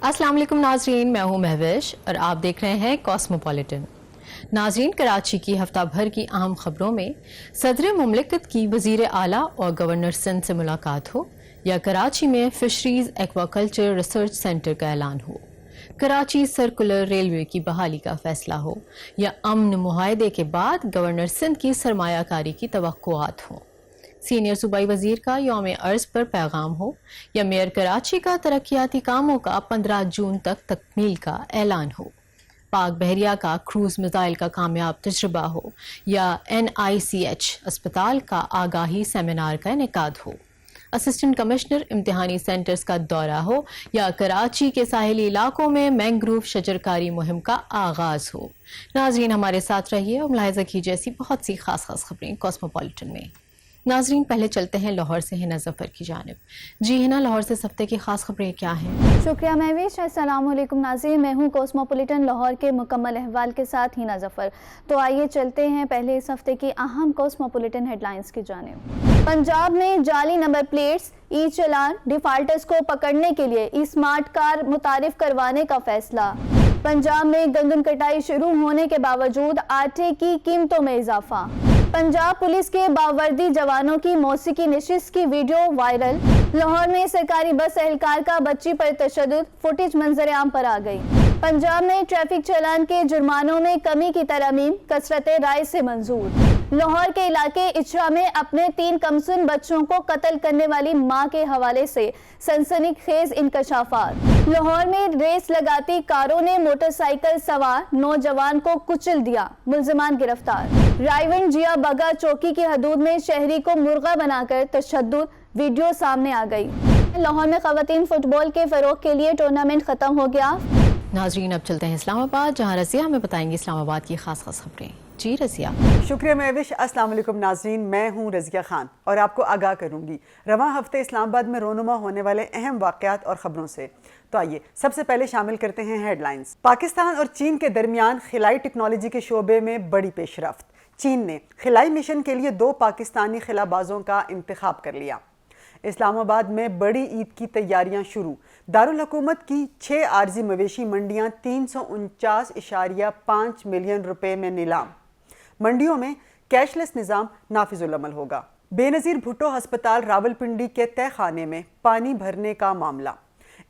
अस्सलाम वालेकुम नाजरीन, मैं हूं महविश और आप देख रहे हैं कॉस्मोपॉलिटन। नाजरीन, कराची की हफ्ता भर की अहम खबरों में सदर मुमलिकत की वजीर आला और गवर्नर सिंध से मुलाकात हो, या कराची में फिशरीज एक्वाकल्चर रिसर्च सेंटर का ऐलान हो, कराची सर्कुलर रेलवे की बहाली का फैसला हो, या अमन मुआहदे के बाद गवर्नर सिंध की सरमायाकारी की तवक्कुआत हो, सीनियर सूबाई वजीर का यौम अर्ज पर पैगाम हो, या मेयर कराची का तरक्याती कामों का 15 जून तक तकमील का ऐलान हो, पाक बहरिया का क्रूज मिसाइल का कामयाब तजुर्बा हो, या NICH अस्पताल का आगाही सेमिनार का इनेकाद हो, असिस्टेंट कमिश्नर इम्तिहानी सेंटर्स का दौरा हो, या कराची के साहिली इलाकों में मैंग्रोव शजरकारी मुहिम का आगाज हो। नाजरीन, हमारे साथ रहिए और मुलाहिजा कीजिए ऐसी बहुत सी खास खबरें कॉस्मोपॉलिटन में। नाजरीन, पहले चलते हैं लाहौर से हिना जफर की जानिब। जी हिना, लाहौर से इस हफ्ते की खास खबरें क्या हैं? शुक्रिया महविश। अस्सलाम वालेकुम नाज़रीन, मैं हूं कॉस्मोपॉलिटन लाहौर के मुकम्मल अहवाल के साथ हिना जफर। तो आइए चलते हैं पहले इस हफ्ते की अहम कॉस्मोपॉलिटन हेडलाइंस की जानिब। पंजाब में जाली नंबर प्लेट्स, ई चालान, डिफाल्टर्स को पकड़ने के लिए ई स्मार्ट कार मुतारिफ करवाने का फैसला। पंजाब में गंदम कटाई शुरू होने के बावजूद आटे की कीमतों में इजाफा। पंजाब पुलिस के बावर्दी जवानों की मौसीकी नशिस्त की वीडियो वायरल। लाहौर में सरकारी बस एहलकार का बच्ची पर तशद्दुद, फुटेज मंजर आम पर आ गई। पंजाब में ट्रैफिक चालान के जुर्मानों में कमी की तरमीम कसरत राय से मंजूर। लाहौर के इलाके इचरा में अपने 3 कमसुन बच्चों को कत्ल करने वाली मां के हवाले से सनसनीखेज इंकशाफात। लाहौर में रेस लगाती कारों ने मोटरसाइकिल सवार नौजवान को कुचल दिया, मुल्जिमान गिरफ्तार। रायवंजिया बगा चौकी की हदूद में शहरी को मुर्गा बनाकर तशद्दुद, वीडियो सामने आ गई। लाहौर में खवातीन फुटबॉल के फरोग के लिए टूर्नामेंट खत्म हो गया। नाजरीन, अब चलते हैं इस्लामाबाद, जहां रसिया हमें बताएंगी इस्लामाबाद की खास खबरें। जी रसिया। शुक्रिया महविश। अस्सलाम वालेकुम नाजरीन, मैं हूं रज़िया खान और आपको आगाह करूंगी रवां हफ्ते इस्लामाबाद में रोनुमा होने वाले अहम वाक़यात और ख़बरों से। तो आइए सबसे पहले शामिल करते हैं हेडलाइंस। पाकिस्तान और चीन के दरमियान खिलाई टेक्नोलॉजी के शोबे में बड़ी पेशरफ्त। चीन ने खिलाई मिशन के लिए 2 पाकिस्तानी खिलाबाजों का इंतखाब कर लिया। इस्लामाबाद में बड़ी ईद की तैयारियां शुरू। दारुल हुकूमत की 6 आर्जी मवेशी मंडियां 349.5 मिलियन रुपए में नीलाम। मंडियों में कैशलेस निज़ाम नाफिजुल अमल होगा। बेनज़ीर भुट्टो अस्पताल रावलपिंडी के तय खाने में पानी भरने का मामला।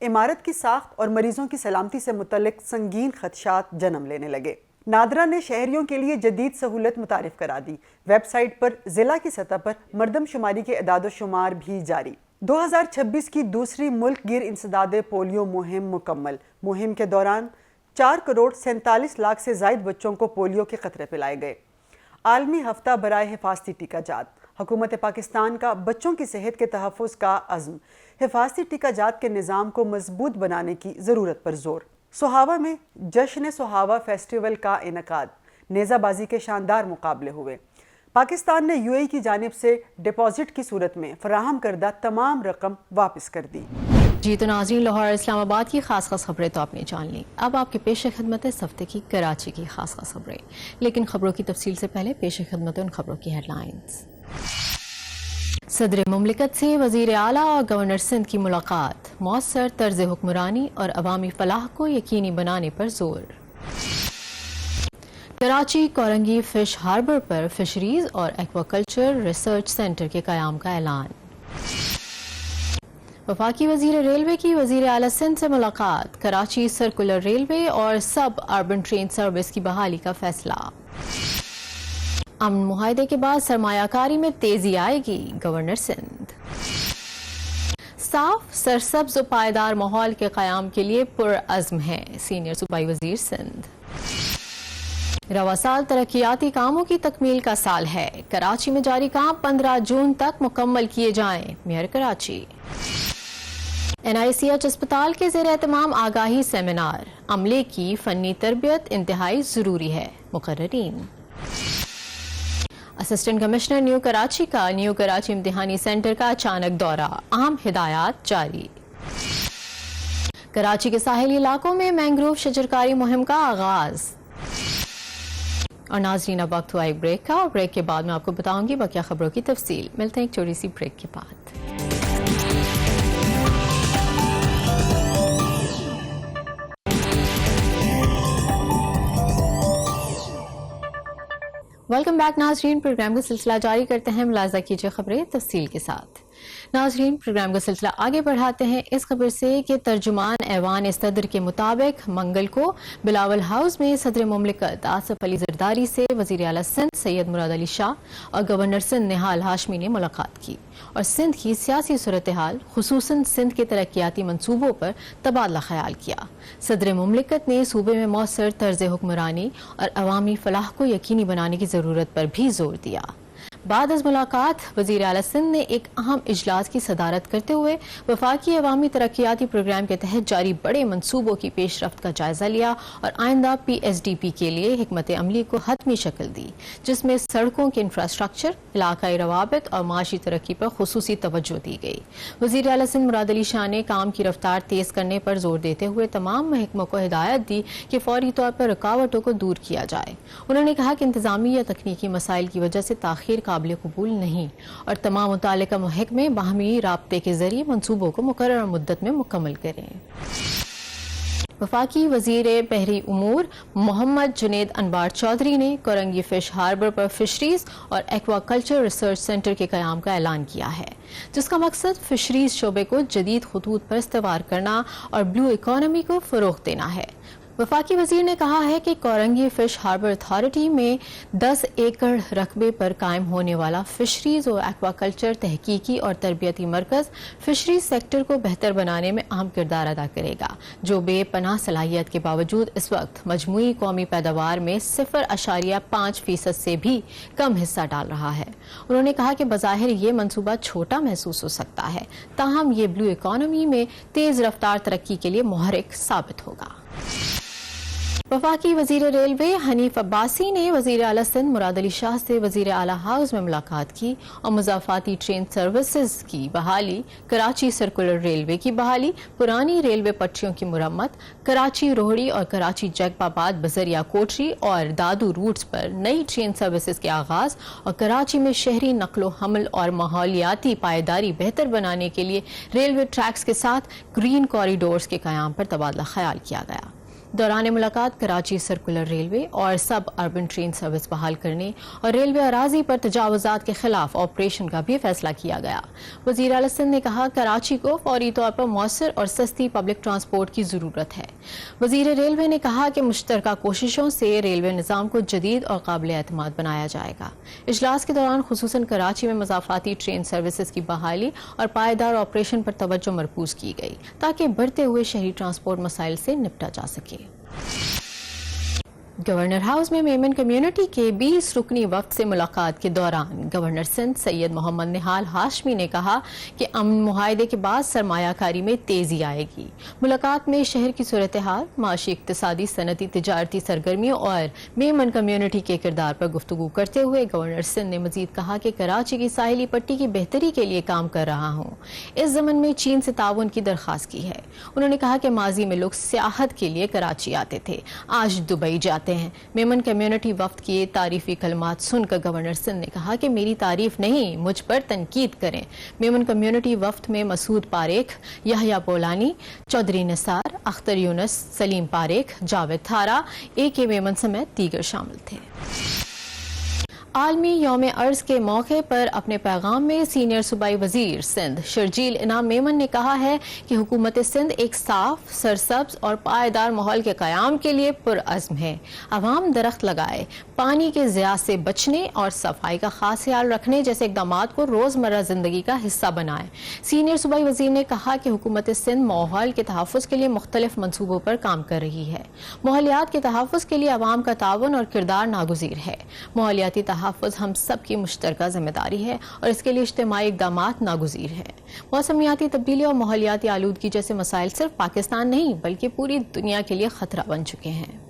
इमारत की साख्त और मरीजों की सलामती से मुतल्लिक संगीन खदशात जन्म लेने लगे। नादरा ने शहरियों के लिए जदीद सहूलत मुतारिफ करा दी। वेबसाइट पर जिला की सतह पर मरदमशुमारी के इदाद-ओ-शुमार भी जारी। 2026 की दूसरी मुल्क गिर इंसदादे पोलियो मुहिम मुकम्मल। मुहिम के दौरान 4 करोड़ 47 लाख से ज़ायद बच्चों को पोलियो के खतरे पिलाए गए। आलमी हफ्ता बराए हिफाजती टीकाजात। हुकूमत पाकिस्तान का बच्चों की सेहत के तहफ़्फ़ुज़ का अज़्म। हिफाजती टीकाजात के निज़ाम को मजबूत बनाने की ज़रूरत पर जोर। सोहावा में जश्न सोहावा फेस्टिवल का इनकाद। नेज़ाबाजी के शानदार मुकाबले हुए। पाकिस्तान ने UAE की जानिब से डिपॉजिट की सूरत में फराहम करदा तमाम रकम वापस कर दी। जी तो नाज़रीन, लाहौर इस्लामाबाद की खास खबरें तो आपने जान ली। अब आपके पेश खिदमत इस हफ्ते की कराची की खास खबरें। लेकिन खबरों की तफसील से पहले पेश खिदमत उन खबरों की हेडलाइंस। सदर मुमलिकत से वजीर आला और गवर्नर सिंध की मुलाकात। मौसर तर्ज हुक्मरानी और अवामी फलाह को यकीनी बनाने पर जोर। कराची कोरंगी फिश हार्बर पर फिशरीज और एक्वाकल्चर रिसर्च सेंटर के क़याम का ऐलान। वफाकी वजीर रेलवे की वजीर आला सिंध से मुलाकात। कराची सर्कुलर रेलवे और सब अर्बन ट्रेन सर्विस की बहाली का फैसला। अमन मुआहदे के बाद सरमायाकारी में तेजी आएगी, गवर्नर सिंध। साफ, सरसब्ज और पायदार माहौल के क़याम के लिए पुरअज़्म है, सीनियर सूबाई वजीर सिंध। रवा साल तरक्याती कामों की तकमील का साल है। कराची में जारी काम 15 जून तक मुकम्मल किए जाएं, मेयर कराची। NICH अस्पताल के ज़ेर एहतमाम आगाही सेमिनार। अमले की फ़नी तरबियत इंतहाई ज़रूरी है, मुकर्ररीन। असिस्टेंट कमिश्नर न्यू कराची का न्यू कराची इम्तिहानी सेंटर का अचानक दौरा। अहम हिदायत जारी। कराची के साहिली इलाकों में मैंग्रोव शजरकारी मुहिम का आगाज। और नाजरीन, अब वक्त हुआ एक ब्रेक का। ब्रेक के बाद मैं आपको बताऊंगी बाकी खबरों की तफसील। मिलते हैं एक छोटी सी ब्रेक के बाद। वेलकम बैक नाजरीन, प्रोग्राम का सिलसिला जारी करते हैं। मुलाजा कीजिए खबरें तफसील के साथ। नाजरीन, प्रोग्राम का सिलसिला आगे बढ़ाते हैं इस खबर से कि तर्जुमान ऐवान सदर के मुताबिक मंगल को बिलावल हाउस में सदर मुमलिकत आसिफ अली जरदारी से वज़ीर आला सिंध सैयद मुराद अली शाह और गवर्नर सिंध निहाल हाशमी ने मुलाकात की और सिंध की सियासी सूरत हाल खुसूसन सिंध के तरक्याती मंसूबों पर तबादला ख्याल किया। सदर मुमलिकत ने सूबे में मौसर तर्ज हुक्मरानी और अवामी फलाह को यकीनी बनाने की ज़रूरत पर भी जोर दिया। बाद अज मुलाकात वज़ीर आला सिंध ने एक अहम इजलास की सदारत करते हुए वफाकी अवामी तरक्याती प्रोग्राम के तहत जारी बड़े मनसूबों की पेशरफ्त का जायजा लिया और आइंदा PSDP के लिए हिकमत अमली को हतमी शक्ल दी, जिसमें सड़कों के इंफ्रास्ट्रक्चर, इलाकाई रवाबित और माशी तरक्की पर खुसूसी तवज्जो दी गई। वज़ीर आला सिंध मुराद अली शाह ने काम की रफ्तार तेज करने पर जोर देते हुए तमाम महकमों को हिदायत दी कि फौरी तौर पर रुकावटों को दूर किया जाए। उन्होंने कहा कि इंतजामी या तकनीकी मसाइल की वजह से ताखीर काबिल कबूल नहीं और तमाम मुतालिका महकमे बाहमी राब्ते के जरिए मंसूबों को मुकर्रर मुद्दत में मुकम्मल करें। वफाकी वजीर बहरी उमूर मोहम्मद जुनेद अनवार चौधरी ने कोरंगी फिश हार्बर पर फिशरीज और एक्वाकल्चर रिसर्च सेंटर के क़याम का ऐलान किया है, जिसका मकसद फिशरीज शोबे को जदीद खतूत पर इस्तेवार करना और ब्लू इकॉनमी को फ़रोग़ देना है। वफाकी वजीर ने कहा है कि कोरंगी फिश हार्बर अथॉरिटी में 10 एकड़ रकबे पर कायम होने वाला फिशरीज और एक्वाकल्चर तहकीकी और तरबियती मरकज फिशरीज सेक्टर को बेहतर बनाने में अहम किरदार अदा करेगा, जो बेपनाह सलाहियत के बावजूद इस वक्त मजमूई कौमी पैदावार में 0.5% से भी कम हिस्सा डाल रहा है। उन्होंने कहा कि बज़ाहिर ये मनसूबा छोटा महसूस हो सकता है, ताहम ये ब्लू इकॉनमी में तेज रफ्तार तरक्की के लिए मुहर्रिक साबित होगा। वफाकी वजीर रेलवे हनीफ अब्बासी ने वजीर आला सिंध मुराद अली शाह से वजीर आला हाउस में मुलाकात की और मुज़ाफ़ाती ट्रेन सर्विसेज की बहाली, कराची सर्कुलर रेलवे की बहाली, पुरानी रेलवे पटरियों की मुरम्मत, कराची रोहड़ी और कराची जैकबाबाद बजरिया कोटरी और दादू रूट्स पर नई ट्रेन सर्विसेज के आगाज और कराची में शहरी नकलो हमल और माहौलियाती पायदारी बेहतर बनाने के लिए रेलवे ट्रैक्स के साथ ग्रीन कॉरिडोर्स के क़याम पर तबादला ख्याल किया गया। दौरान मुलाकात कराची सर्कुलर रेलवे और सब अर्बन ट्रेन सर्विस बहाल करने और रेलवे अराजी पर तजावुजात के खिलाफ ऑपरेशन का भी फैसला किया गया। वज़ीर आला सिंध ने कहा कराची को फौरी तौर पर मौसर और सस्ती पब्लिक ट्रांसपोर्ट की ज़रूरत है। वज़ीर रेलवे ने कहा कि मुश्तरका कोशिशों से रेलवे निज़ाम को जदीद और काबिल एतमाद बनाया जाएगा। इजलास के दौरान खुसूसन कराची में मुज़ाफ़ाती ट्रेन सर्विसेज की बहाली और पायदार ऑपरेशन पर तवज्जो मरकूज की गई, ताकि बढ़ते हुए शहरी ट्रांसपोर्ट मसाइल से निपटा जा सके। गवर्नर हाउस में मेमन कम्युनिटी के 20 रुकनी वक्त से मुलाकात के दौरान गवर्नर सिंध सैयद मोहम्मद निहाल हाशमी ने कहा कि अमन मुआहदे के बाद सरमायाकारी में तेजी आएगी। मुलाकात में शहर की सूरत हाल, माशी, इक्तिसादी, सनती, तिजारती सरगर्मियों और मेमन कम्युनिटी के किरदार पर गुफ्तगू करते हुए गवर्नर सिंध ने मजीद कहा कि कराची की साहिली पट्टी की बेहतरी के लिए काम कर रहा हूँ। इस ज़मन में चीन से ताउन की दरख्वास्त की है। उन्होंने कहा कि माजी में लोग सियाहत के लिए कराची आते थे, आज दुबई जाते हैं। मेमन कम्युनिटी वफ्द की तारीफी कलमात सुनकर गवर्नर सिंध ने कहा कि मेरी तारीफ नहीं, मुझ पर तनकीद करें। मेमन कम्युनिटी वफ्द में मसूद पारेख, यहया बोलानी, चौधरी निसार, अख्तर यूनुस, सलीम पारेख, जावेद थारा, AK मेमन समेत दीगर शामिल थे। आलमी यौम अर्ज के मौके पर अपने पैगाम में सीनियर सूबाई वजीर सिंध शर्जील इनाम मेमन ने कहा है कि हुकूमत सिंध एक साफ, सरसब्ज और पायदार माहौल के क़याम के लिए पुरअज़्म है। अवाम दरख्त लगाए, पानी के ज़िया से बचने और सफाई का खास ख्याल रखने जैसे इक़दामात को रोज़मर्रा ज़िंदगी का हिस्सा बनाए। सीनियर सूबाई वजीर ने कहा कि हुकूमत सिंध माहौल के तहफ़्फ़ुज़ के लिए मुख्तलिफ मनसूबों पर काम कर रही है। माहौलियात के तहफ़्फ़ुज़ के लिए अवाम का ताउन और किरदार नागुज़ीर है। माहौलियाती तहफ़्फ़ुज़ हम सब की मुश्तरका जिम्मेदारी है और इसके लिए इज्तिमाई इक़दामात नागुज़ीर है। मौसमियाती तब्दीली और माहौलियाती आलूदगी जैसे मसाइल सिर्फ पाकिस्तान नहीं बल्कि पूरी दुनिया के लिए खतरा बन चुके हैं।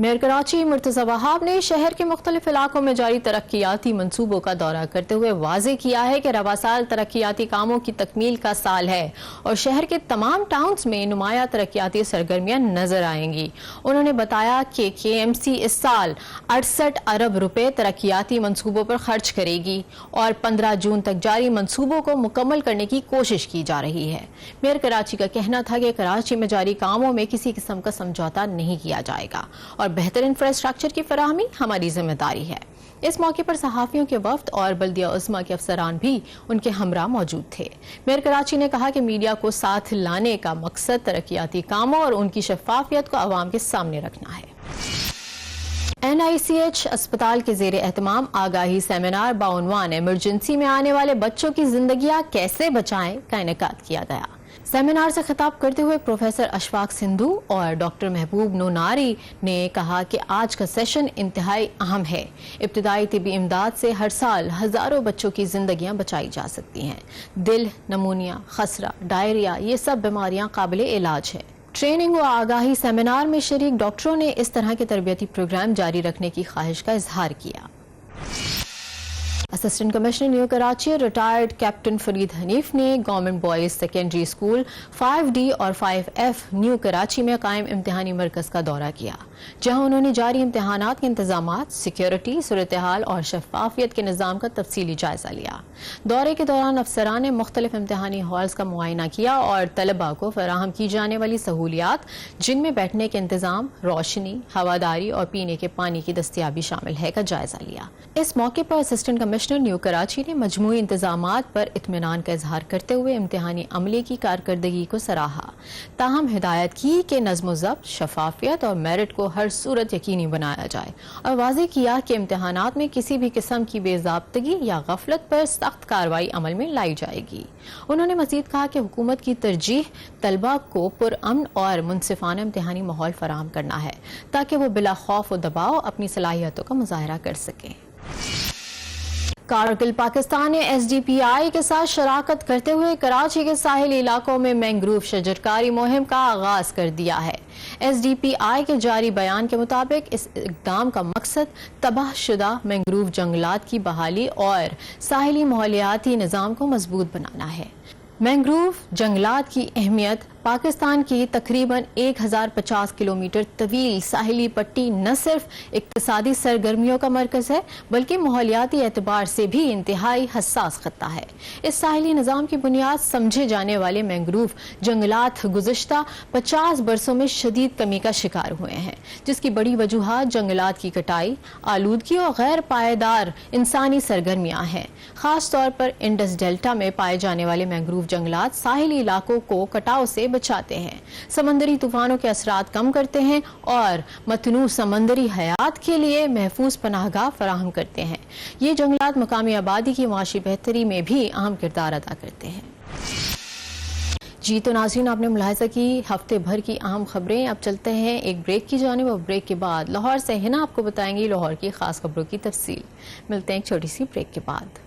मेयर कराची मुर्तज़ा वहाब ने शहर के मुख्तलिफ इलाकों में जारी तरक्याती मंसूबों का दौरा करते हुए वाज़े किया है कि रवा साल तरक्याती कामों की तकमील का साल है और शहर के तमाम टाउन्स में नुमाया तरक्याती सरगर्मियां नजर आएंगी। उन्होंने बताया कि KMC इस साल 68 अरब रुपए तरक्याती मंसूबों पर खर्च करेगी और 15 जून तक जारी मंसूबों को मुकम्मल करने की कोशिश की जा रही है। मेयर कराची का कहना था कि कराची में जारी कामों में किसी किस्म का समझौता नहीं किया जाएगा اور بہتر انفراسٹرکچر کی فراہمی ہماری ذمہ داری ہے۔ اس موقع پر صحافیوں کے وفد اور بلدیہ عظمیٰ کے افسران بھی ان کے ہمراہ موجود تھے۔ میئر کراچی نے کہا کہ میڈیا کو ساتھ لانے کا مقصد ترقیاتی کاموں اور ان کی شفافیت کو عوام کے سامنے رکھنا ہے۔ NICH اسپتال کے زیر اہتمام آگاہی سیمینار بعنوان ایمرجنسی میں آنے والے بچوں کی زندگیاں کیسے بچائیں کا انعقاد کیا گیا۔ سیمینار سے خطاب کرتے ہوئے پروفیسر اشفاق سندھو اور ڈاکٹر محبوب نوناری نے کہا کہ آج کا سیشن انتہائی اہم ہے۔ ابتدائی طبی امداد سے ہر سال ہزاروں بچوں کی زندگیاں بچائی جا سکتی ہیں۔ دل، نمونیا، خسرہ، ڈائریا یہ سب بیماریاں قابل علاج ہیں۔ ٹریننگ و آگاہی سیمینار میں شریک ڈاکٹروں نے اس طرح کے تربیتی پروگرام جاری رکھنے کی خواہش کا اظہار کیا۔ Assistant commissioner new Karachi retired captain Farid Hanif نے government boys secondary school 5D اور 5F نیو کراچی میں قائم امتحانی مرکز کا دورہ کیا، جہاں انہوں نے جاری امتحانات کے انتظامات، سیکیورٹی، صورتحال اور شفافیت کے نظام کا تفصیلی جائزہ لیا۔ دورے کے دوران افسران نے مختلف امتحانی ہالز کا معائنہ کیا اور طلباء کو فراہم کی جانے والی سہولیات، جن میں بیٹھنے کے انتظام، روشنی، ہواداری اور پینے کے پانی کی دستیابی شامل ہے، کا جائزہ لیا۔ اس موقع پر اسسٹنٹ کمشنر نیو کراچی نے مجموعی انتظامات پر اطمینان کا اظہار کرتے ہوئے امتحانی عملے کی کارکردگی کو سراہا، تاہم ہدایت کی کہ نظم و ضبط، شفافیت اور میرٹ کو ہر صورت یقینی بنایا جائے، اور واضح کیا کہ امتحانات میں کسی بھی قسم کی بے ضابطگی یا غفلت پر سخت کارروائی عمل میں لائی جائے گی۔ انہوں نے مزید کہا کہ حکومت کی ترجیح طلباء کو پرامن اور منصفانہ امتحانی ماحول فراہم کرنا ہے، تاکہ وہ بلا خوف و دباؤ اپنی صلاحیتوں کا مظاہرہ کر سکیں۔ کارگل پاکستان نے SDPI کے ساتھ شراکت کرتے ہوئے کراچی کے ساحلی علاقوں میں مینگروو شجرکاری مہم کا آغاز کر دیا ہے۔ SDPI کے جاری بیان کے مطابق اس اقدام کا مقصد تباہ شدہ مینگروو جنگلات کی بحالی اور ساحلی ماحولیاتی نظام کو مضبوط بنانا ہے۔ مینگروو جنگلات کی اہمیت پاکستان کی تقریباً 1050 کلومیٹر طویل ساحلی پٹی نہ صرف اقتصادی سرگرمیوں کا مرکز ہے، بلکہ ماحولیاتی اعتبار سے بھی انتہائی حساس خطہ ہے۔ اس ساحلی نظام کی بنیاد سمجھے جانے والے مینگروو جنگلات گزشتہ 50 برسوں میں شدید کمی کا شکار ہوئے ہیں، جس کی بڑی وجوہات جنگلات کی کٹائی، آلودگی اور غیر پائیدار انسانی سرگرمیاں ہیں۔ خاص طور پر انڈس ڈیلٹا میں پائے جانے والے مینگروو جنگلات ساحلی علاقوں کو کٹاؤ سے بچاتے ہیں، سمندری طوفانوں کے اثرات کم کرتے ہیں اور متنوع سمندری حیات کے لیے محفوظ پناہ گاہ فراہم کرتے ہیں۔ یہ جنگلات مقامی آبادی کی معاشی بہتری میں بھی اہم کردار ادا کرتے ہیں۔ جی تو ناظرین، آپ نے ملاحظہ کی ہفتے بھر کی اہم خبریں۔ اب چلتے ہیں ایک بریک کی جانب، اور بریک کے بعد لاہور سے ہنا آپ کو بتائیں گی لاہور کی خاص خبروں کی تفصیل۔ ملتے ہیں ایک چھوٹی سی بریک کے بعد۔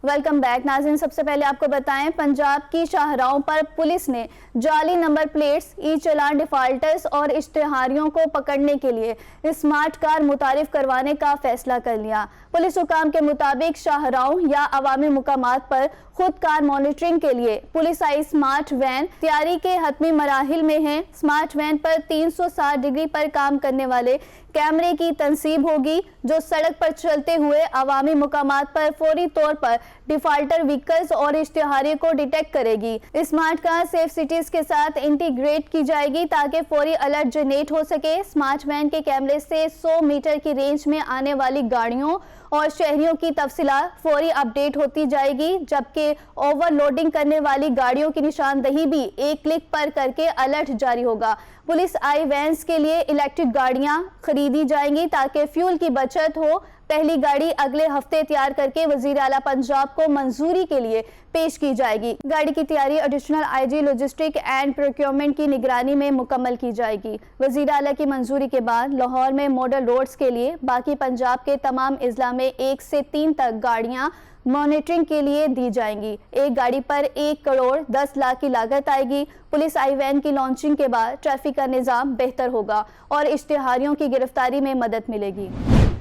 ویلکم بیک ناظرین، سب سے پہلے آپ کو بتائیں پنجاب کی شاہراہوں پر پولیس نے جعلی نمبر پلیٹس، ای چلان ڈیفالٹرز اور اشتہاریوں کو پکڑنے کے لیے اسمارٹ کار متعارف کروانے کا فیصلہ کر لیا۔ پولیس حکام کے مطابق شاہراہوں یا عوامی مقامات پر خود کار مانیٹرنگ کے لیے پولیس آئی اسمارٹ وین تیاری کے حتمی مراحل میں ہیں۔ اسمارٹ وین پر 360 ڈگری پر کام کرنے والے کیمرے کی تنصیب ہوگی، جو سڑک پر چلتے ہوئے عوامی مقامات پر فوری طور پر ڈیفالٹر وہیکلز اور اشتہاریوں کو ڈیٹیکٹ کرے گی۔ اسمارٹ کار سیف سٹیز کے ساتھ انٹیگریٹ کی جائے گی تاکہ فوری الرٹ جنریٹ ہو سکے۔ اسمارٹ وین کے کیمرے سے 100 میٹر کی رینج میں آنے والی گاڑیوں اور شہریوں کی تفصیلات فوری اپڈیٹ ہوتی جائے گی، جبکہ اوور لوڈنگ کرنے والی گاڑیوں کی نشاندہی بھی ایک کلک پر کر کے الرٹ جاری ہوگا۔ پولیس آئی وینز کے لیے الیکٹرک گاڑیاں خریدی جائیں گی تاکہ فیول کی بچت ہو۔ پہلی گاڑی اگلے ہفتے تیار کر کے وزیر اعلیٰ پنجاب کو منظوری کے لیے پیش کی جائے گی۔ گاڑی کی تیاری additional IG logistic and procurement کی نگرانی میں مکمل کی جائے گی۔ وزیر اعلیٰ کی منظوری کے بعد لاہور میں ماڈل روڈز کے لیے باقی پنجاب کے تمام اضلاع میں 1 سے 3 تک گاڑیاں مانیٹرنگ کے لیے دی جائیں گی۔ ایک گاڑی پر 1 کروڑ 10 لاکھ کی لاگت آئے گی۔ پولیس آئی وین کی لانچنگ کے بعد ٹریفک کا نظام بہتر ہوگا اور اشتہاریوں کی گرفتاری میں مدد ملے گی۔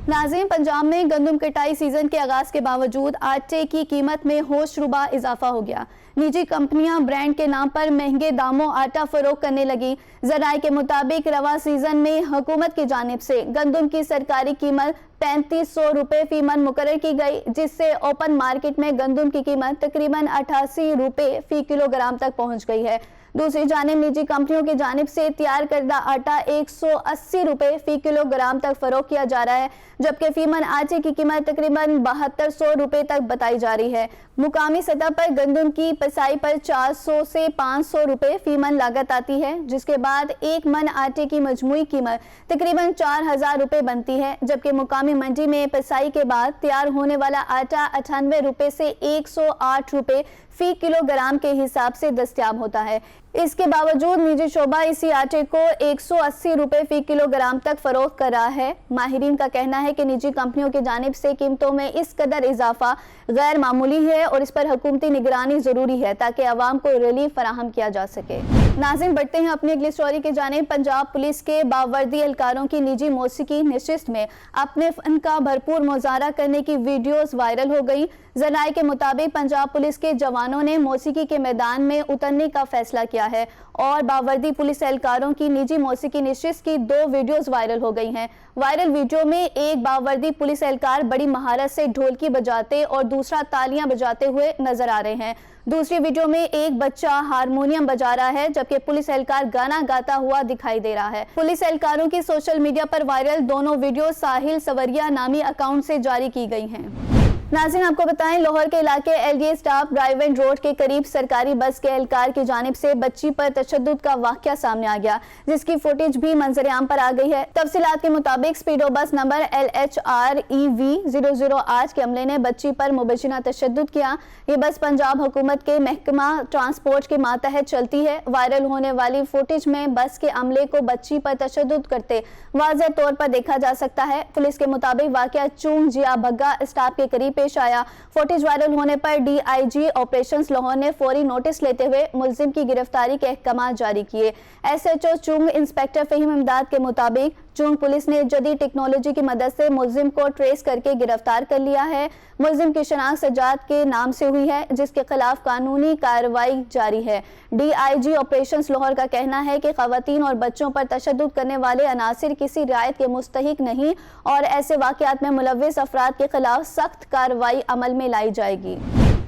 ناظرین، پنجاب میں گندم کٹائی سیزن کے آغاز کے باوجود آٹے کی قیمت میں ہوش ربا اضافہ ہو گیا۔ نجی کمپنیاں برانڈ کے نام پر مہنگے داموں آٹا فروخت کرنے لگی۔ ذرائع کے مطابق رواں سیزن میں حکومت کی جانب سے گندم کی سرکاری قیمت 3500 रुपए फी मन मुकर्रर की गई, जिससे ओपन मार्केट में गंदम की कीमत तकरीबन 88 रुपए फी किलोग्राम तक पहुंच गई है। दूसरी जानिब निजी कंपनियों की जानिब से तैयार करदा आटा 180 रुपए फी किलोग्राम तक फरोख्त किया जा रहा है, जबकि फीमन आटे की कीमत तकरीबन 7200 रुपए तक बताई जा रही है। मुकामी सतह पर गंदम की पिसाई पर 400 से 500 रुपए फीमन लागत आती है, जिसके बाद एक मन आटे की मजमूई कीमत तकरीबन 4000 रुपए बनती है, जबकि मुकामी मंडी में पिसाई के बाद तैयार होने वाला आटा 98 रुपए से 108 रुपए फी किलोग्राम के हिसाब से दस्तयाब होता है। इसके बावजूद निजी शोबा इसी आटे को 180 रुपए फी किलोग्राम तक फरोख्त कर रहा है। माहिरीन का कहना है कि निजी कंपनियों की जानिब से कीमतों में इस कदर इजाफा गैर मामूली है और इस पर हुकूमती निगरानी जरूरी है ताकि अवाम को रिलीफ फराहम किया जा सके। नाज़रीन, बढ़ते हैं अपनी अगली स्टोरी की जानिब। पंजाब पुलिस के बावर्दी एहलकारों की निजी मौसीकी नशिस्त में अपने फन का भरपूर मुजाहरा करने की वीडियोस वायरल हो गई। ज़राए के मुताबिक पंजाब पुलिस के जवानों ने मौसीकी के मैदान में उतरने का फैसला किया है और बावर्दी पुलिस एहलकारों की निजी मौसीकी नशिस्त की 2 वीडियोस वायरल हो गई हैं। वायरल वीडियो में एक बावर्दी पुलिस एहलकार बड़ी महारत से ढोलकी बजाते और दूसरा तालियां बजाते हुए नजर आ रहे हैं। दूसरी वीडियो में एक बच्चा हारमोनियम बजा रहा है, जबकि पुलिस एहलकार गाना गाता हुआ दिखाई दे रहा है। पुलिस एहलकारों की सोशल मीडिया पर वायरल दोनों वीडियो साहिल सवरिया नामी अकाउंट से जारी की गई हैं। नाज़रीन, आपको बताएं, लाहौर के इलाके एलडीए स्टाफ ड्राइव-इन रोड के करीब सरकारी बस के एहलकार की जानिब से बच्ची पर तशद्दुद का वाक़या सामने आ गया, जिसकी फुटेज भी मंजर-ए-आम पर आ गई है। तफसीलात के मुताबिक स्पीडो बस नंबर LHREV008 के अमले ने बच्ची पर मुबैना तशद्दुद किया। ये बस पंजाब हुकूमत के महकमा ट्रांसपोर्ट के मातहत चलती है। वायरल होने वाली फुटेज में बस के अमले को बच्ची पर तशद्दुद करते वाज़ेह तौर पर देखा जा सकता है। पुलिस के मुताबिक वाक़या चूंग जिया भग्गा स्टाफ के करीब पेश आया। फुटेज वायरल होने पर DIG ऑपरेशंस लाहौर ने फौरी नोटिस लेते हुए मुलजिम की गिरफ्तारी के अहकाम जारी किए। SHO चुंग इंस्पेक्टर फहीम इमदाद के मुताबिक चुंग पुलिस ने जदीद टेक्नोलॉजी की मदद से मुलजिम को ट्रेस करके गिरफ्तार कर लिया है। मुलजिम की शनाख्त सज्जाद के नाम से हुई है, जिसके खिलाफ कानूनी कार्रवाई जारी है। DIG ऑपरेशंस लाहौर का कहना है कि खवातीन और बच्चों पर तशद्दुद करने वाले अनासिर किसी रियायत के मुस्तहिक नहीं और ऐसे वाक़यात में मुलव्विस अफराद के खिलाफ सख्त कार्रवाई अमल में लाई जाएगी।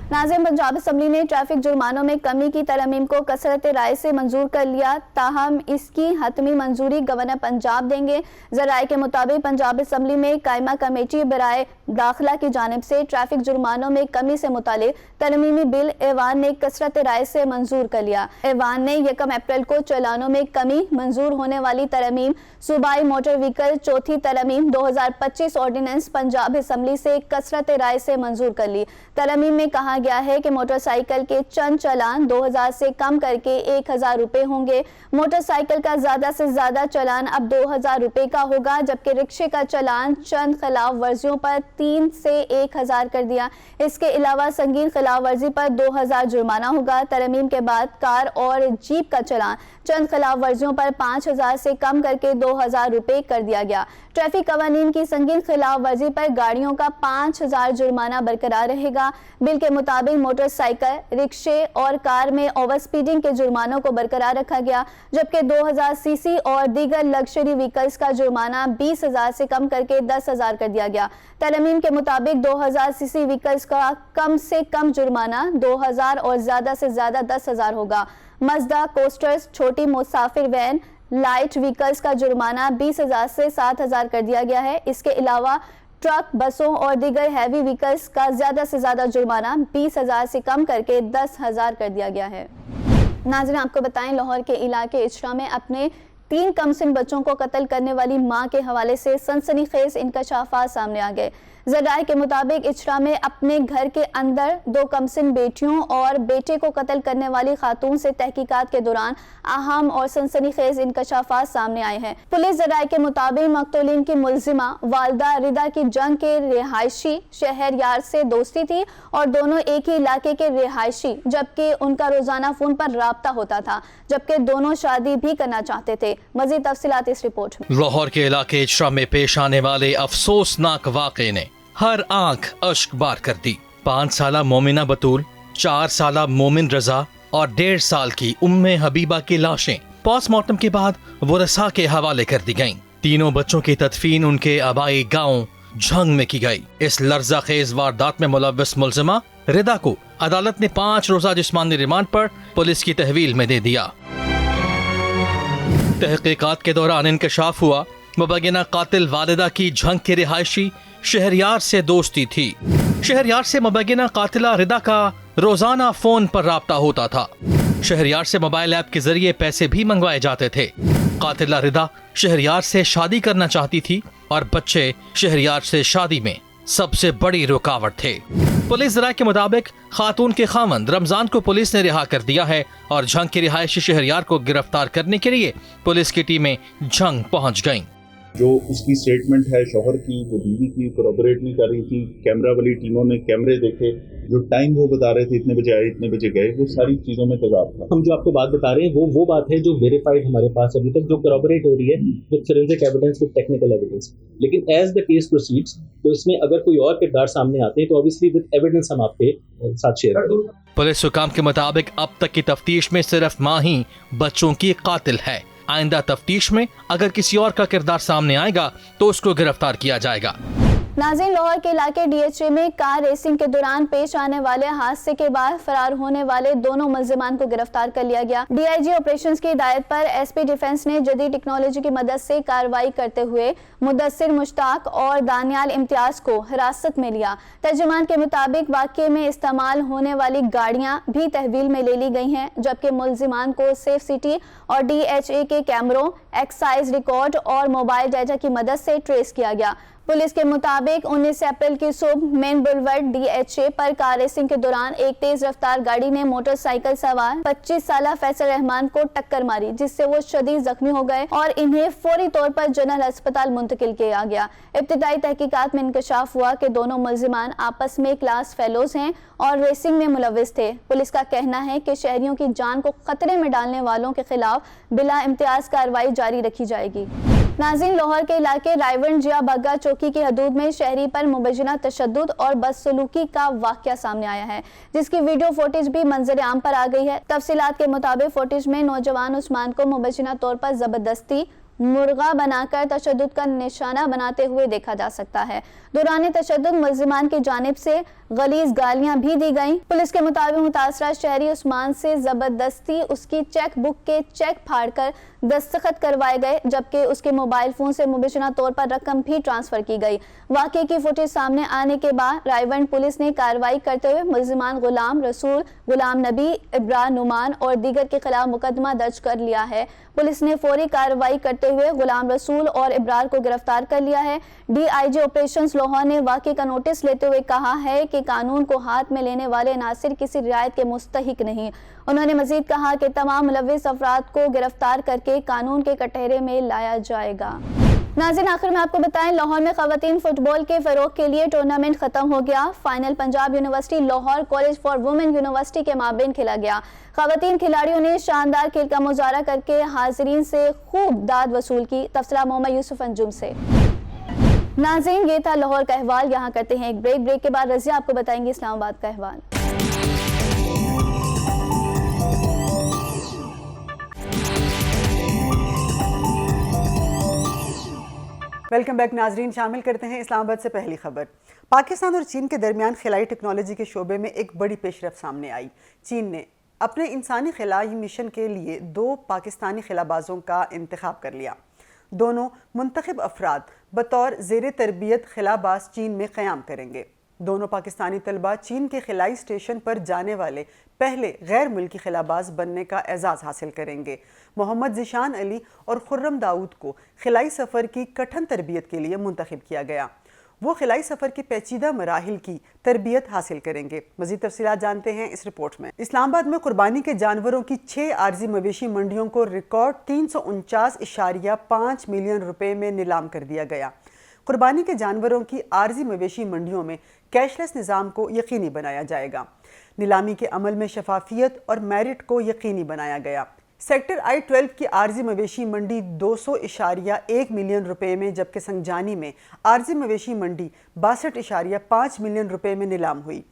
नाज़रीन, पंजाब असम्बली ने ट्रैफिक जुर्मानों में कमी की तरमीम को कसरत राय से मंजूर कर लिया, ताहम इसकी हतमी मंजूरी गवर्नर पंजाब देंगे। ज़राए के मुताबिक पंजाब असम्बली में कायमा कमेटी बराए दाखिला की जानिब से ट्रैफिक जुर्मानों में कमी से मुतालिक तरमीमी बिल ऐवान ने कसरत राय से मंजूर कर लिया। ऐवान ने 1 अप्रैल को चालानों में कमी मंजूर होने वाली तरमीम सूबाई मोटर व्हीकल चौथी तरमीम 2025 ऑर्डिनेंस पंजाब असम्बली से कसरत राय से मंजूर कर ली। तरमीम में कहा गया है कि मोटरसाइकिल के चंद चालान 2000 से कम करके 1000 रुपए होंगे। मोटरसाइकिल का ज्यादा से ज्यादा चालान अब 2000 रुपए का होगा, जबकि रिक्शे का चालान चंद खिलाफ वर्जियों पर 3 से 1000 कर दिया। इसके अलावा संगीन खिलाफ वर्जी पर 2000 जुर्माना होगा। तरमीम के बाद कार और जीप का चालान चंद खिलाफ वर्जियों पर 5000 से कम करके 2000 रुपए कर दिया गया। ट्रैफिक कवानीन की संगीन खिलाफ वर्जी पर गाड़ियों का 5000 जुर्माना बरकरार रहेगा। बिल के मुताबिक मोटरसाइकिल, रिक्शे और कार में ओवर स्पीडिंग के जुर्मानों को बरकरार रखा गया, जबकि 2000 सीसी और दीगर लग्जरी व्हीकल्स का जुर्माना 20000 से कम करके 10000 कर दिया गया। तरमीम के मुताबिक 2000 सीसी व्हीकल्स का कम से कम जुर्माना 2000 और ज्यादा से ज्यादा 10000 होगा। मज़दा कोस्टर्स, छोटी मुसाफिर वैन, लाइट व्हीकल्स का जुर्माना 20000 से 7000 कर दिया गया है। इसके अलावा ट्रक, बसों और दीगर हैवी व्हीकल्स का ज्यादा से ज्यादा जुर्माना 20000 से कम करके 10000 कर दिया गया है। नाज़रीन, आपको बताएं, लाहौर के इलाके इचरा में अपने 3 कमसिन बच्चों को कत्ल करने वाली मां के हवाले से सनसनीखेज इंकशाफात सामने आ गए। ज़राए के मुताबिक इचरा में अपने घर के अंदर 2 कमसिन बेटियों और बेटे को कत्ल करने वाली खातून से तहकीकात के दौरान अहम और सनसनीखेज इंकशाफात सामने आए हैं। पुलिस ज़राए के मुताबिक मकतूलिन की मुलजिमा वालदा रिदा की जंग के रिहायशी शहर यार से दोस्ती थी और दोनों एक ही इलाके के रिहायशी, जबकि उनका रोजाना फोन पर राब्ता होता था, जबकि दोनों शादी भी करना चाहते थे। मजीद तफसीलात इस रिपोर्ट में। लाहौर के इलाके इचरा में पेश आने वाले अफसोसनाक वाक़े ने हर आंख अश्क बार कर दी। 5 साला मोमिना बतूल, 4 साला मोमिन रजा और 1.5 साल की उम्मे हबीबा की लाशें पोस्टमार्टम के बाद वरसा के हवाले कर दी गईं। तीनों बच्चों की तदफीन उनके आबाई गांव झंग में की गई। इस लर्जा खेज वारदात में मुलव्वस मुलजिमा रिदा को अदालत ने 5 रोजा जिस्मानी रिमांड पर पुलिस की तहवील में दे दिया। तहकीकात के दौरान इंकशाफ हुआ मुबैना कातिल वालिदा की झंग के रिहायशी शहरयार से दोस्ती थी। शहरयार से मुबैना कातिला रिदा का रोजाना फोन पर राब्ता होता था। शहरयार से मोबाइल ऐप के जरिए पैसे भी मंगवाए जाते थे। कातिला रिदा शहरयार से शादी करना चाहती थी और बच्चे शहरयार से शादी में सबसे बड़ी रुकावट थे। पुलिस जराये के मुताबिक खातून के खामंद रमजान को पुलिस ने रिहा कर दिया है और झंग के रिहायशी शहरयार को गिरफ्तार करने के लिए पुलिस की टीमें झंग पहुंच गईं। जो उसकी स्टेटमेंट है शौहर की, जो बीवी की कोरॉबरेट नहीं कर रही थी, कैमरा वाली टीमों ने कैमरे देखे, जो टाइम वो बता रहे थे इतने बजे आए इतने बजे गए, वो सारी चीज़ों में तजाब था। हम जो आपको बात बता रहे हैं वो बात है जो वेरीफाइड हमारे पास अभी तक जो कोरॉबरेट हो रही है with forensic evidence, with technical evidence. लेकिन एज द केस प्रोसीड्स तो इसमें अगर कोई और किरदार सामने आते हैं तो ऑब्वियसली विद एविडेंस हम आपके साथ शेयर करेंगे। पुलिस हुकाम के मुताबिक अब तक की तफ्तीश में सिर्फ मां ही बच्चों की कातिल है। आइंदा तफ्तीश में अगर किसी और का किरदार सामने आएगा तो उसको गिरफ्तार किया जाएगा। नाज़रीन, लाहौर के इलाके डीएचए में कार रेसिंग के दौरान पेश आने वाले हादसे के बाद फरार होने वाले दोनों मुल्जिमान को गिरफ्तार कर लिया गया। डीआईजी ऑपरेशंस की हिदायत पर एसपी डिफेंस ने जदीद टेक्नोलॉजी की मदद से कार्रवाई करते हुए मुदस्सिर मुश्ताक और दानियाल इम्तियाज को हिरासत में लिया। तर्जुमान के मुताबिक वाक़े में इस्तेमाल होने वाली गाड़ियां भी तहवील में ले ली गई हैं, जबकि मुल्जिमान को सेफ सिटी और डीएचए के कैमरों, एक्साइज रिकॉर्ड और मोबाइल डाटा की मदद से ट्रेस किया गया। पुलिस के मुताबिक 19 अप्रैल की सुबह मेन बुलवर्ड डीएचए पर कार रेसिंग के दौरान एक तेज रफ्तार गाड़ी ने मोटरसाइकिल सवार 25 साला फैसल रहमान को टक्कर मारी, जिससे वो शदीद जख्मी हो गए और इन्हें फौरी तौर पर जनरल अस्पताल मुंतकिल किया गया। इब्तिदाई तहकीकात में इंकशाफ हुआ कि दोनों मुल्जिमान आपस में क्लास फेलोज हैं और रेसिंग में मुलव्विस थे। पुलिस का कहना है कि शहरियों की जान को खतरे में डालने वालों के खिलाफ बिला इम्तियाज कार्रवाई जारी रखी जाएगी। नाज़रीन, लाहौर के इलाके रायवन जिया बग्गा चौकी की हदूद में शहरी पर मुबैना तशद्दुद और बदसलूकी का वाक़या सामने आया है, जिसकी वीडियो फुटेज भी मंजर आम पर आ गई है। तफसीलात के मुताबिक फुटेज में नौजवान उस्मान को मुबैना तौर पर जबरदस्ती मुर्गा बनाकर तशद्दुद का निशाना बनाते हुए देखा जा सकता है। दौरान तशद्दुद मुल्जिमान की जानिब से गलीज गालियां भी दी गईं। पुलिस के मुताबिक मुतासरा शहरी उस्मान से जबरदस्ती उसकी चेक बुक के चेक फाड़कर दस्तखत करवाए गए, जबकि उसके मोबाइल फोन से मुबैना तौर पर रकम भी ट्रांसफर की गई। वाक़े की फुटेज सामने आने के बाद रायवंड पुलिस ने कार्रवाई करते हुए मुल्जिमान गुलाम रसूल, गुलाम नबी, इब्रा नुमान और दीगर के खिलाफ मुकदमा दर्ज कर लिया है। पुलिस ने फौरी कार्रवाई करते हुए गुलाम रसूल और इब्रार को गिरफ्तार कर लिया है। डीआईजी ऑपरेशंस लाहौर ने वाक़े का नोटिस लेते हुए कहा है कि कानून को हाथ में लेने वाले नासिर किसी रियायत के मुस्तहिक नहीं। उन्होंने मजीद कहा कि तमाम मुलव्विस अफराद को गिरफ्तार करके कानून के कटहरे में लाया जाएगा। नाज़रीन, आखिर में आपको बताएं, लाहौर में ख़वातीन फुटबॉल के फ़रोग़ के लिए टूर्नामेंट ख़त्म हो गया। Final Punjab university Lahore college for women university के माबेन खेला गया। ख़वातीन खिलाड़ियों ने शानदार खेल का मुजाहरा करके हाज़रीन से खूब दाद वसूल की। तफसीलात मोहम्मद यूसुफ अंजुम से। नाज़रीन, ये था लाहौर का अहवाल। यहाँ करते हैं एक ब्रेक के बाद रज़िया आपको बताएंगे इस्लामाबाद का अहवाल। वेलकम बैक नाजरीन, शामिल करते हैं इस्लामाबाद से पहली खबर। पाकिस्तान और चीन के दरमियान खिलाई टेक्नोलॉजी के शोबे में एक बड़ी पेशरफ्त सामने आई। चीन ने अपने इंसानी खिलाई मिशन के लिए 2 पाकिस्तानी खिलाबाजों का इंतखाब कर लिया। दोनों मुंतखब अफराद बतौर ज़ेर तरबियत खिलाबाज चीन में क़याम करेंगे। दोनों पाकिस्तानी तलबा चीन के खिलाई स्टेशन पर जाने वाले पहले गैर मुल्की खिलाबाज बनने का एजाज़ हासिल करेंगे। मोहम्मद ज़िशान अली और खुर्रम दाऊद को खिलाई सफ़र की कठिन तरबियत के लिए मुंतखब किया गया। वो खिलाई सफ़र की पेचीदा मराहिल की तरबियत हासिल करेंगे। मज़ीद तफसीलात जानते हैं इस रिपोर्ट में। इस्लामाबाद में कुर्बानी के जानवरों की 6 आर्जी मवेशी मंडियों को रिकॉर्ड 349.5 मिलियन रुपए में नीलाम कर दिया गया। कुर्बानी के जानवरों की आर्जी मवेशी मंडियों में कैशलेस निज़ाम को यकीनी बनाया जाएगा। नीलामी के अमल में शफाफियत और मेरिट को यकीनी बनाया गया। सेक्टर I-12 की आर्जी मवेशी मंडी 200.1 मिलियन रुपए में, जबकि संगजानी में आर्जी मवेशी मंडी 62.5 मिलियन रुपए में नीलाम हुई।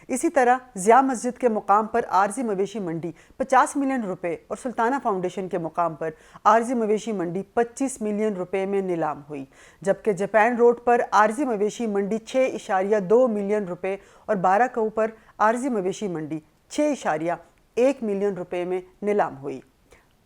اسی طرح ضیاء مسجد کے مقام پر عارضی مویشی منڈی 50 ملین روپے اور سلطانہ فاؤنڈیشن کے مقام پر عارضی مویشی منڈی 25 ملین روپے میں نیلام ہوئی، جبکہ جاپان روڈ پر عارضی مویشی منڈی 6.2 ملین روپے اور بارہ پر عارضی مویشی منڈی 6.1 ملین روپے میں نیلام ہوئی۔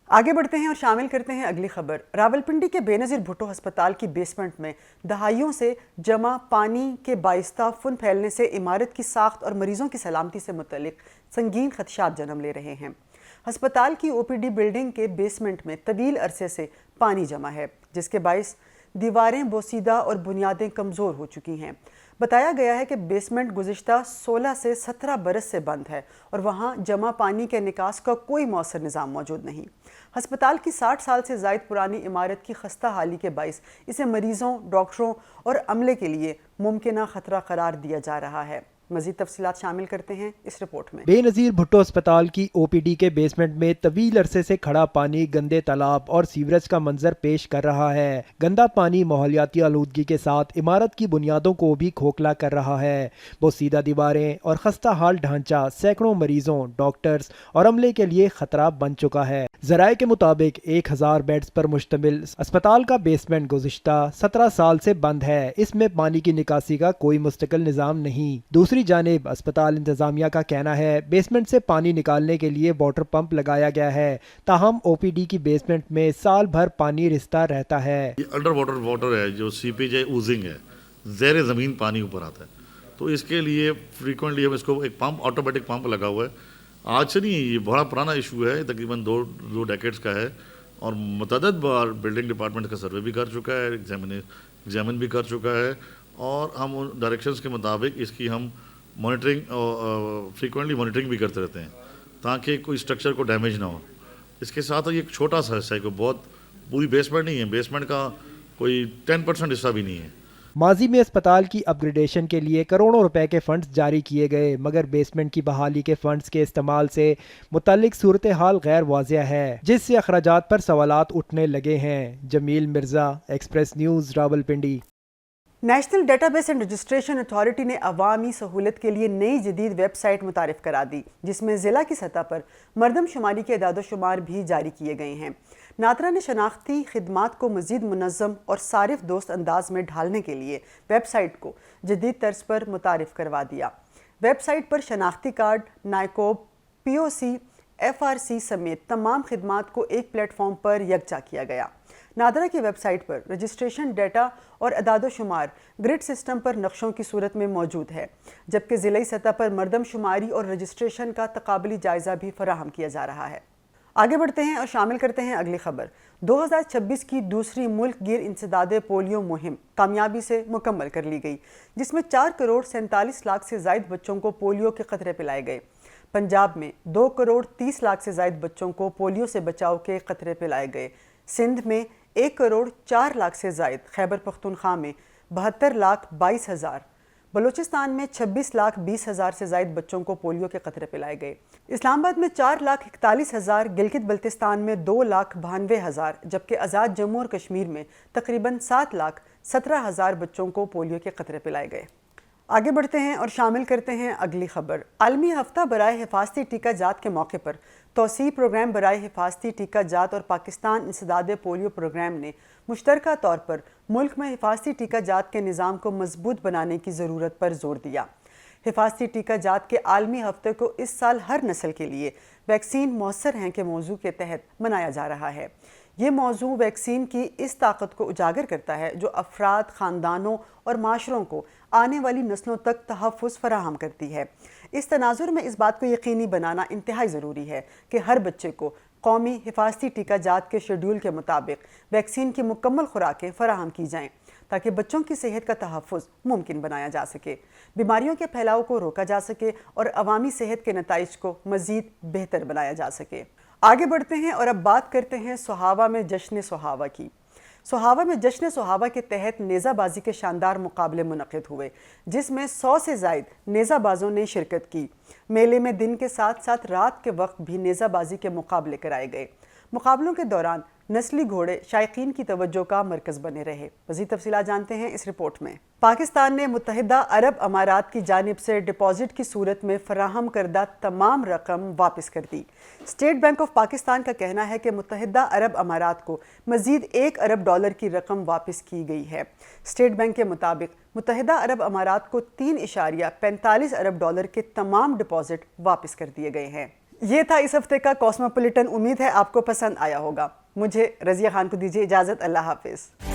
آگے بڑھتے ہیں اور شامل کرتے ہیں اگلی خبر۔ راولپنڈی کے بے نظیر بھٹو ہسپتال کی بیسمنٹ میں دہائیوں سے جمع پانی کے باعث فن پھیلنے سے عمارت کی ساخت اور مریضوں کی سلامتی سے متعلق سنگین خدشات جنم لے رہے ہیں۔ ہسپتال کی OPD بلڈنگ کے بیسمنٹ میں طویل عرصے سے پانی جمع ہے، جس کے باعث دیواریں بوسیدہ اور بنیادیں کمزور ہو چکی ہیں۔ بتایا گیا ہے کہ بیسمنٹ گزشتہ 16 سے 17 برس سے بند ہے اور وہاں جمع پانی کے نکاس کا کوئی مؤثر نظام موجود نہیں۔ ہسپتال کی 60 سال سے زائد پرانی عمارت کی خستہ حالی کے باعث اسے مریضوں، ڈاکٹروں اور عملے کے لیے ممکنہ خطرہ قرار دیا جا رہا ہے۔ مزید تفصیلات شامل کرتے ہیں اس رپورٹ میں۔ بے نظیر بھٹو اسپتال کی OPD کے بیسمنٹ میں طویل عرصے سے کھڑا پانی گندے تالاب اور سیوریج کا منظر پیش کر رہا ہے۔ گندا پانی ماحولیاتی آلودگی کے ساتھ عمارت کی بنیادوں کو بھی کھوکھلا کر رہا ہے۔ بوسیدہ دیواریں اور خستہ حال ڈھانچہ سینکڑوں مریضوں، ڈاکٹرز اور عملے کے لیے خطرہ بن چکا ہے۔ ذرائع کے مطابق 1000 بیڈز پر مشتمل اسپتال کا بیسمنٹ گزشتہ 17 سال سے بند ہے۔ اس میں پانی کی نکاسی کا کوئی مستقل نظام نہیں۔ دوسری جانب اسپتال انتظامیہ کا کہنا ہے بیسمنٹ سے پانی نکالنے کے لیے واٹر پمپ لگایا گیا ہے، تاہم OPD کی بیسمنٹ میں سال بھر پانی رستا رہتا ہے۔ انڈر واٹر ہے، جو سیپیج ہے، اوزنگ ہے، زیر زمین پانی اوپر آتا ہے، تو اس کے لیے فریکوینٹلی ہم اس کو ایک پمپ، آٹومیٹک پمپ لگا ہوا ہے۔ آج سے نہیں، یہ بڑا پرانا ایشو ہے، تقریباً دو ڈیکیڈز کا ہے، اور متعدد بار بلڈنگ ڈپارٹمنٹ کا سروے بھی کر چکا ہے، ایگزامن بھی کر چکا ہے، اور ہم ان ڈائریکشنز کے مطابق اس کی ہم مانیٹرنگ فریکوینٹلی مانیٹرنگ بھی کرتے رہتے ہیں تاکہ کوئی اسٹرکچر کو ڈیمیج نہ ہو۔ اس کے ساتھ یہ ایک چھوٹا سا حصہ ہے، کوئی بہت پوری بیسمنٹ نہیں ہے، بیسمنٹ کا کوئی 10% حصہ بھی نہیں ہے۔ ماضی میں اسپتال کی اپ گریڈیشن کے لیے کروڑوں روپے کے فنڈز جاری کیے گئے، مگر بیسمنٹ کی بحالی کے فنڈز کے استعمال سے متعلق صورتحال غیر واضح ہے، جس سے اخراجات پر سوالات اٹھنے لگے ہیں۔ Jameel Mirza, Express News, Rawalpindi. National Database and Registration Authority نے عوامی سہولت کے لیے نئی جدید ویب سائٹ متعارف کرا دی، جس میں ضلع کی سطح پر مردم شماری کے اعداد و شمار بھی جاری کیے گئے ہیں۔ ناترا نے شناختی خدمات کو مزید منظم اور صارف دوست انداز میں ڈھالنے کے لیے ویب سائٹ کو جدید طرز پر متعارف کروا دیا۔ ویب سائٹ پر شناختی کارڈ، نائکوب، POC، FRC سمیت تمام خدمات کو ایک پلیٹ فارم پر یکجا کیا گیا۔ نادرا کی ویب سائٹ پر رجسٹریشن ڈیٹا اور اعداد و شمار گرڈ سسٹم پر نقشوں کی صورت میں موجود ہے، جبکہ ضلعی سطح پر مردم شماری اور رجسٹریشن کا تقابلی جائزہ بھی فراہم کیا جا رہا ہے۔ آگے بڑھتے ہیں اور شامل کرتے ہیں اگلی خبر۔ 2026 کی دوسری ملک گیر انسداد پولیو مہم کامیابی سے مکمل کر لی گئی، جس میں 4 کروڑ 47 لاکھ سے زائد بچوں کو پولیو کے قطرے پلائے گئے۔ پنجاب میں 2 کروڑ 30 لاکھ سے زائد بچوں کو پولیو سے بچاؤ کے قطرے پلائے گئے۔ سندھ میں 1 کروڑ 4 لاکھ سے زائد، خیبر پختونخوا میں 72 لاکھ 22 ہزار، بلوچستان میں 26 لاکھ 20 ہزار سے زائد بچوں کو پولیو کے قطرے پلائے گئے۔ اسلام آباد میں 4 لاکھ 41 ہزار، گلگت بلتستان میں 2 لاکھ 92 ہزار، جبکہ آزاد جموں اور کشمیر میں تقریباً 7 لاکھ 17 ہزار بچوں کو پولیو کے قطرے پلائے گئے۔ آگے بڑھتے ہیں اور شامل کرتے ہیں اگلی خبر۔ عالمی ہفتہ برائے حفاظتی ٹیکہ جات کے موقع پر توسیع پروگرام برائے حفاظتی ٹیکہ جات اور پاکستان انسداد پولیو پروگرام نے مشترکہ طور پر ملک میں حفاظتی ٹیکہ جات کے نظام کو مضبوط بنانے کی ضرورت پر زور دیا۔ حفاظتی ٹیکہ جات کے عالمی ہفتے کو اس سال ہر نسل کے لیے ویکسین مؤثر ہیں کے موضوع کے تحت منایا جا رہا ہے۔ یہ موضوع ویکسین کی اس طاقت کو اجاگر کرتا ہے جو افراد، خاندانوں اور معاشروں کو آنے والی نسلوں تک تحفظ فراہم کرتی ہے۔ اس تناظر میں اس بات کو یقینی بنانا انتہائی ضروری ہے کہ ہر بچے کو قومی حفاظتی ٹیکہ جات کے شیڈول کے مطابق ویکسین کی مکمل خوراکیں فراہم کی جائیں تاکہ بچوں کی صحت کا تحفظ ممکن بنایا جا سکے، بیماریوں کے پھیلاؤ کو روکا جا سکے اور عوامی صحت کے نتائج کو مزید بہتر بنایا جا سکے۔ آگے بڑھتے ہیں اور اب بات کرتے ہیں سہاوا میں جشن سہاوا کی۔ سہاوا میں جشن سہاوا کے تحت نیزہ بازی کے شاندار مقابلے منعقد ہوئے، جس میں 100 سے زائد نیزہ بازوں نے شرکت کی۔ میلے میں دن کے ساتھ ساتھ رات کے وقت بھی نیزہ بازی کے مقابلے کرائے گئے۔ مقابلوں کے دوران نسلی گھوڑے شائقین کی توجہ کا مرکز بنے رہے۔ مزید تفصیلات جانتے ہیں اس رپورٹ میں۔ پاکستان نے متحدہ عرب امارات کی جانب سے ڈپازٹ کی صورت میں فراہم کردہ تمام رقم واپس کر دی۔ اسٹیٹ بینک آف پاکستان کا کہنا ہے کہ متحدہ عرب امارات کو مزید $1 ارب کی رقم واپس کی گئی ہے۔ اسٹیٹ بینک کے مطابق متحدہ عرب امارات کو $3.45 ارب کے تمام ڈپازٹ واپس کر دیے گئے ہیں۔ یہ تھا اس ہفتے کا کاسموپولیٹن۔ امید ہے آپ کو پسند آیا ہوگا۔ مجھے رضیہ خان کو دیجیے اجازت۔ اللہ حافظ۔